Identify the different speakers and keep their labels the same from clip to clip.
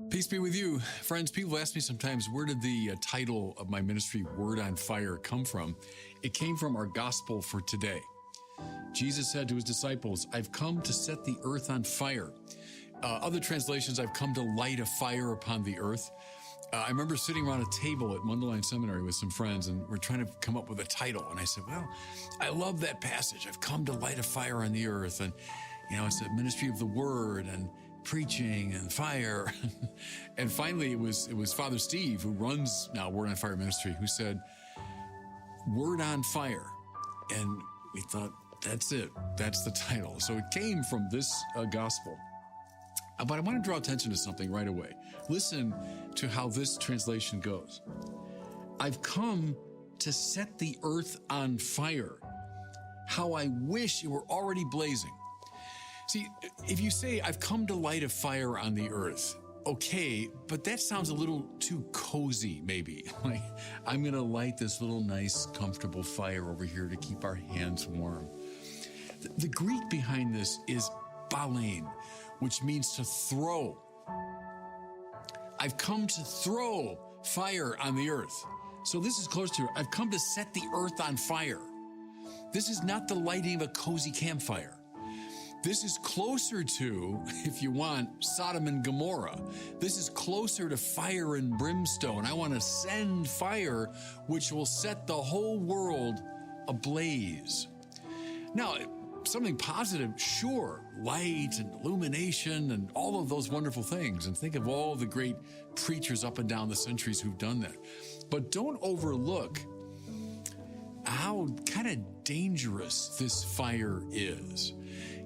Speaker 1: Peace be with you. Friends, people ask me sometimes, where did the title of my ministry, Word on Fire, come from? It came from our gospel for today. Jesus said to his disciples, I've come to set the earth on fire. Other translations, I've come to light a fire upon the earth. I remember sitting around a table at Mundelein Seminary with some friends, and we're trying to come up with a title. And I said, well, I love that passage. I've come to light a fire on the earth. And, it's a ministry of the word and preaching and fire. And finally, it was Father Steve, who runs now Word on Fire Ministry, who said, Word on Fire. And we thought, that's it. That's the title. So it came from this gospel. But I want to draw attention to something right away. Listen to how this translation goes. I've come to set the earth on fire. How I wish it were already blazing. See, if you say, I've come to light a fire on the earth, okay, but that sounds a little too cozy, maybe. Like, I'm going to light this little nice, comfortable fire over here to keep our hands warm. The Greek behind this is balein, which means to throw. I've come to throw fire on the earth. So this is close to it. I've come to set the earth on fire. This is not the lighting of a cozy campfire. This is closer to, if you want, Sodom and Gomorrah. This is closer to fire and brimstone. I want to send fire which will set the whole world ablaze. Now, something positive, sure, light and illumination and all of those wonderful things. And think of all the great preachers up and down the centuries who've done that. But don't overlook how kind of dangerous this fire is.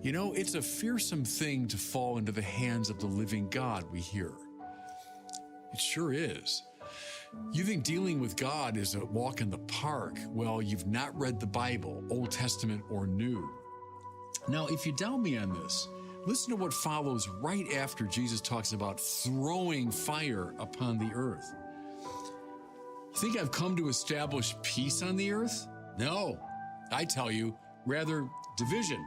Speaker 1: It's a fearsome thing to fall into the hands of the living God, we hear. It sure is. You think dealing with God is a walk in the park. Well, you've not read the Bible, Old Testament or New. Now, if you doubt me on this, listen to what follows right after Jesus talks about throwing fire upon the earth. Think I've come to establish peace on the earth? No, I tell you, rather division.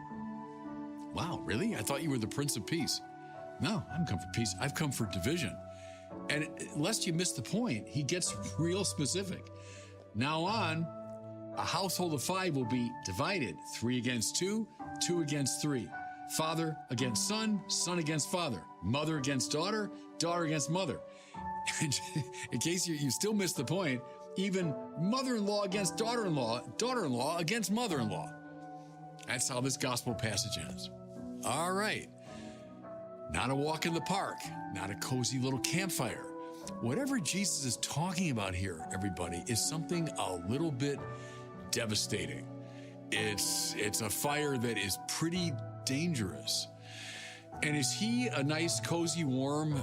Speaker 1: Wow, really? I thought you were the Prince of Peace. No, I haven't come for peace. I've come for division. And lest you miss the point, he gets real specific. Now on, a household of 5 will be divided, 3 against 2, 2 against 3. Father against son, son against father. Mother against daughter, daughter against mother. In case you still missed the point, even mother-in-law against daughter-in-law, daughter-in-law against mother-in-law. That's how this gospel passage ends. All right. Not a walk in the park, not a cozy little campfire. Whatever Jesus is talking about here, everybody, is something a little bit devastating. It's a fire that is pretty dangerous. And is he a nice, cozy, warm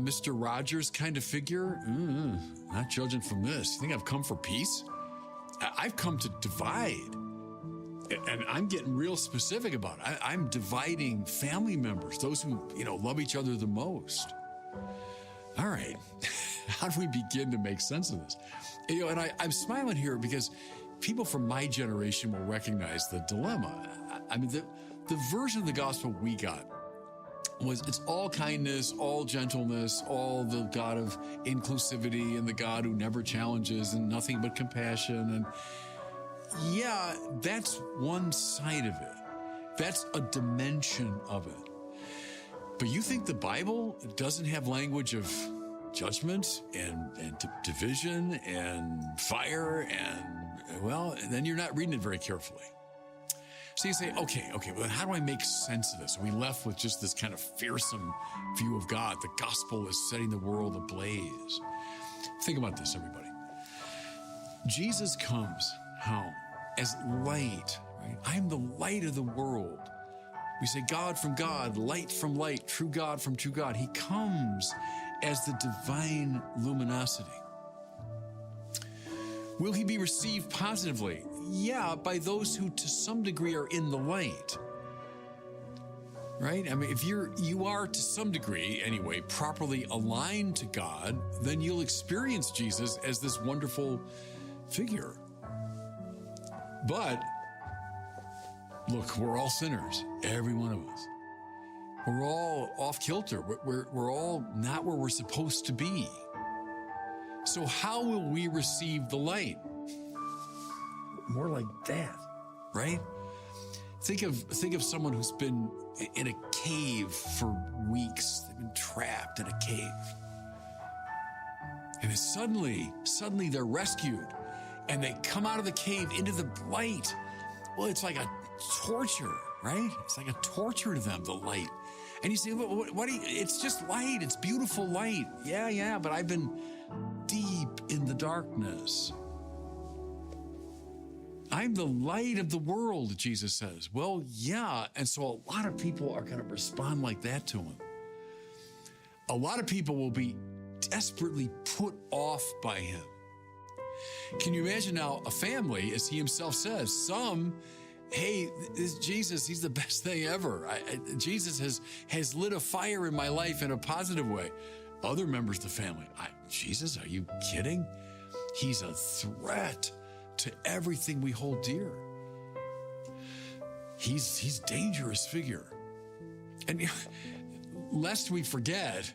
Speaker 1: Mr. Rogers kind of figure? Not judging from this. You think I've come for peace? I've come to divide. And I'm getting real specific about it. I'm dividing family members, those who, love each other the most. All right. How do we begin to make sense of this? And I'm smiling here because people from my generation will recognize the dilemma. I mean, the version of the gospel we got was it's all kindness, all gentleness, all the God of inclusivity and the God who never challenges and nothing but compassion. And yeah, that's one side of it. That's a dimension of it. But you think the Bible doesn't have language of judgment and division and fire then you're not reading it very carefully. So you say, okay, well, how do I make sense of this? Are we left with just this kind of fearsome view of God? The gospel is setting the world ablaze. Think about this, everybody. Jesus comes home as light, right? I am the light of the world. We say God from God, light from light, true God from true God. He comes as the divine luminosity. Will he be received positively? Yeah, by those who to some degree are in the light. Right? I mean, if you are to some degree, anyway, properly aligned to God, then you'll experience Jesus as this wonderful figure. But look, we're all sinners, every one of us. We're all off kilter. We're all not where we're supposed to be. So how will we receive the light? More like that, right? Think of someone who's been in a cave for weeks. They've been trapped in a cave. And then suddenly they're rescued and they come out of the cave into the light. Well, it's like a torture, right? It's like a torture to them, the light. And you say, it's just light. It's beautiful light. Yeah, but I've been deep in the darkness. I'm the light of the world, Jesus says. Well, yeah. And so a lot of people are going to respond like that to him. A lot of people will be desperately put off by him. Can you imagine now a family, as he himself says, some, hey, this Jesus, he's the best thing ever. Jesus has lit a fire in my life in a positive way. Other members of the family, Jesus, are you kidding? He's a threat to everything we hold dear. He's a dangerous figure. And lest we forget,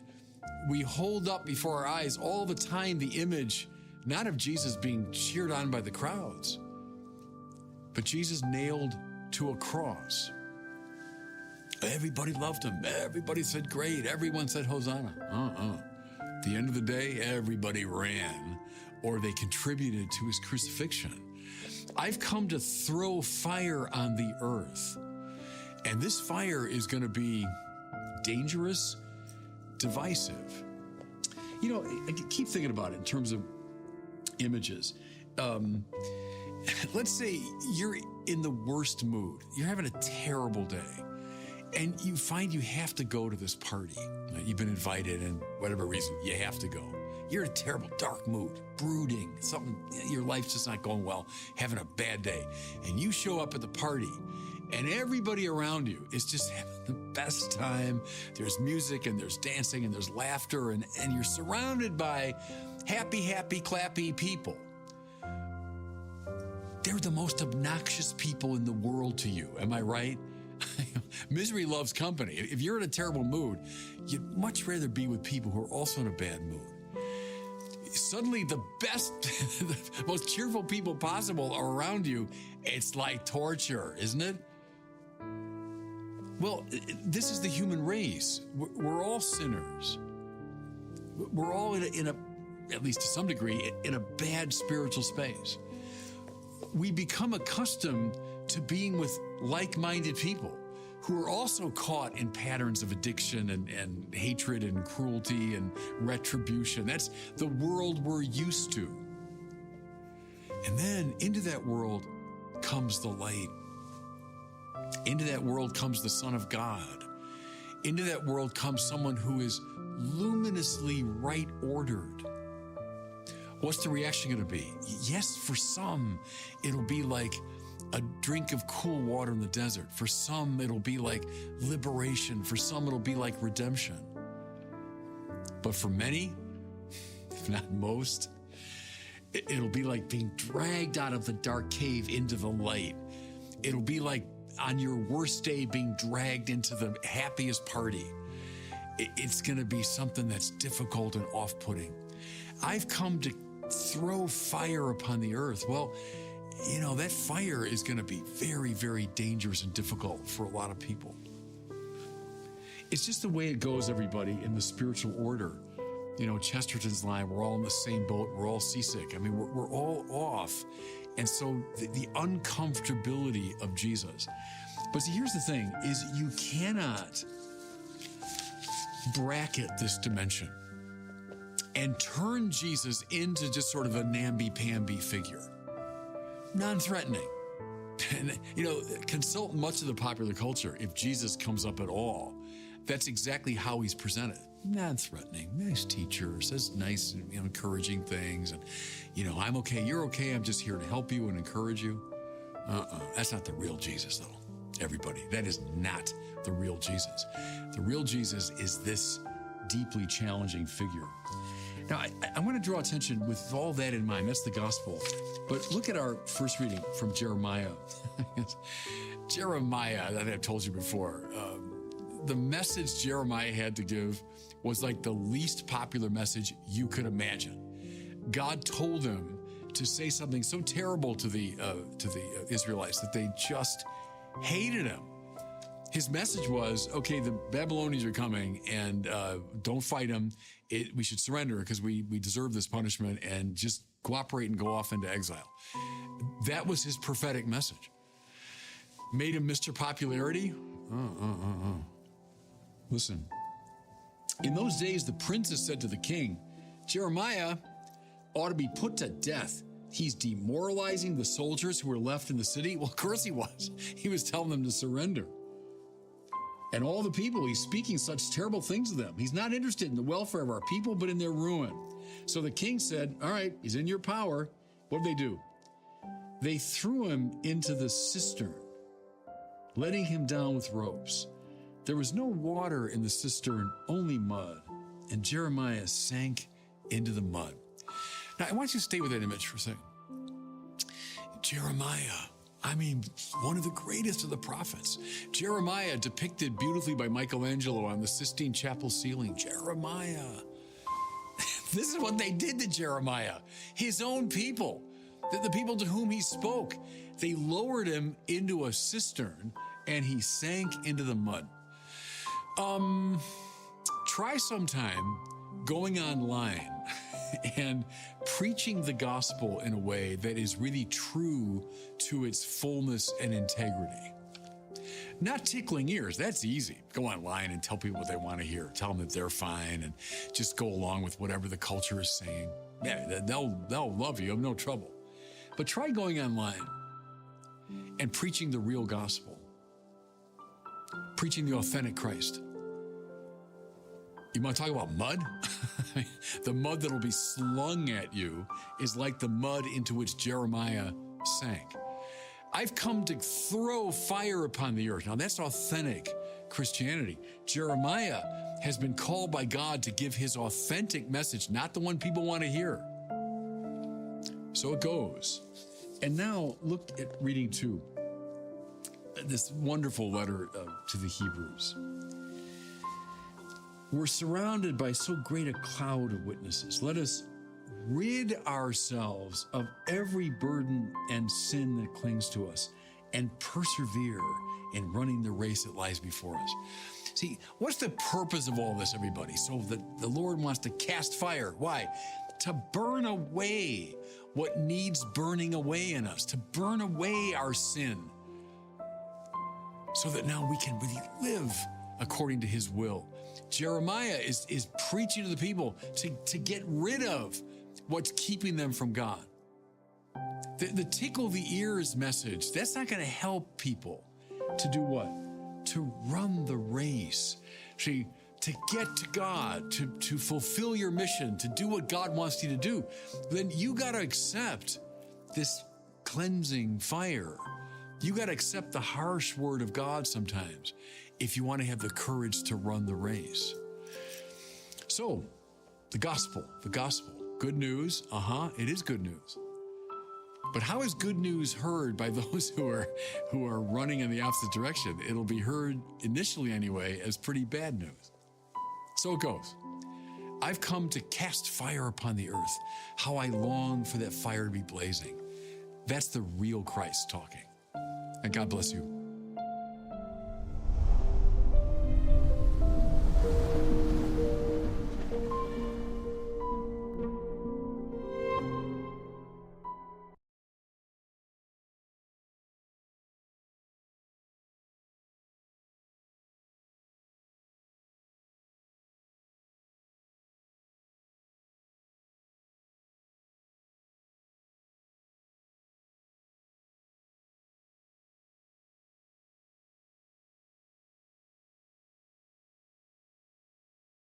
Speaker 1: we hold up before our eyes all the time the image, not of Jesus being cheered on by the crowds, but Jesus nailed to a cross. Everybody loved him. Everybody said great. Everyone said Hosanna. At the end of the day, everybody ran, or they contributed to his crucifixion. I've come to throw fire on the earth. And this fire is going to be dangerous, divisive. You know, I keep thinking about it in terms of images. Let's say you're in the worst mood. You're having a terrible day. And you find you have to go to this party. You've been invited, and whatever reason, you have to go. You're in a terrible, dark mood, brooding, your life's just not going well, having a bad day. And you show up at the party, and everybody around you is just having the best time. There's music, and there's dancing, and there's laughter, and you're surrounded by happy, clappy people. They're the most obnoxious people in the world to you. Am I right? Misery loves company. If you're in a terrible mood, you'd much rather be with people who are also in a bad mood. Suddenly, the best, the most cheerful people possible are around you. It's like torture, isn't it? Well, this is the human race. We're all sinners. We're all in a, at least to some degree, in a bad spiritual space. We become accustomed to being with like-minded people who are also caught in patterns of addiction and hatred and cruelty and retribution. That's the world we're used to. And then into that world comes the light. Into that world comes the Son of God. Into that world comes someone who is luminously right ordered. What's the reaction going to be? Yes, for some, it'll be like a drink of cool water in the desert. For some, it'll be like liberation. For some, it'll be like redemption. But for many, if not most, it'll be like being dragged out of the dark cave into the light. It'll be like on your worst day being dragged into the happiest party. It's going to be something that's difficult and off-putting. I've come to throw fire upon the earth. Well, you know, that fire is going to be very, very dangerous and difficult for a lot of people. It's just the way it goes, everybody, in the spiritual order. You know, Chesterton's line, we're all in the same boat, we're all seasick. I mean, we're all off. And so the uncomfortability of Jesus. But see, here's the thing, is you cannot bracket this dimension and turn Jesus into just sort of a namby-pamby figure. Non-threatening. And, you know, consult much of the popular culture. If Jesus comes up at all, that's exactly how he's presented. Non-threatening, nice teacher, says nice, encouraging things. And, I'm okay, you're okay, I'm just here to help you and encourage you. That's not the real Jesus, though, everybody. That is not the real Jesus. The real Jesus is this deeply challenging figure. Now, I want to draw attention with all that in mind. That's the gospel. But look at our first reading from Jeremiah. Jeremiah, that I've told you before, the message Jeremiah had to give was like the least popular message you could imagine. God told him to say something so terrible to the Israelites that they just hated him. His message was, okay, the Babylonians are coming, and don't fight them. We should surrender because we deserve this punishment, and just cooperate and go off into exile. That was his prophetic message. Made him Mr. Popularity? Listen, in those days, the princess said to the king, Jeremiah ought to be put to death. He's demoralizing the soldiers who were left in the city. Well, of course he was. He was telling them to surrender. And all the people, he's speaking such terrible things to them. He's not interested in the welfare of our people, but in their ruin. So the king said, all right, he's in your power. What did they do? They threw him into the cistern, letting him down with ropes. There was no water in the cistern, only mud. And Jeremiah sank into the mud. Now, I want you to stay with that image for a second. Jeremiah, one of the greatest of the prophets. Jeremiah, depicted beautifully by Michelangelo on the Sistine Chapel ceiling. Jeremiah. This is what they did to Jeremiah. His own people, the people to whom he spoke. They lowered him into a cistern and he sank into the mud. Try sometime going online and preaching the gospel in a way that is really true to its fullness and integrity. Not tickling ears, that's easy. Go online and tell people what they want to hear. Tell them that they're fine and just go along with whatever the culture is saying. Yeah, they'll love you, no trouble. But try going online and preaching the real gospel. Preaching the authentic Christ. You want to talk about mud? The mud that'll be slung at you is like the mud into which Jeremiah sank. I've come to throw fire upon the earth. Now that's authentic Christianity. Jeremiah has been called by God to give his authentic message, not the one people want to hear. So it goes. And now look at reading 2. This wonderful letter to the Hebrews. We're surrounded by so great a cloud of witnesses. Let us rid ourselves of every burden and sin that clings to us and persevere in running the race that lies before us. See, what's the purpose of all this, everybody? So that the Lord wants to cast fire. Why? To burn away what needs burning away in us, to burn away our sin, so that now we can really live according to his will. Jeremiah is preaching to the people to get rid of what's keeping them from God. The tickle the ears message, that's not going to help people to do what? To run the race. See, to get to God, to fulfill your mission, to do what God wants you to do. Then you got to accept this cleansing fire. You got to accept the harsh word of God sometimes if you want to have the courage to run the race. So, the gospel, good news, it is good news. But how is good news heard by those who are running in the opposite direction? It'll be heard initially anyway as pretty bad news. So it goes. I've come to cast fire upon the earth. How I long for that fire to be blazing. That's the real Christ talking. And God bless you.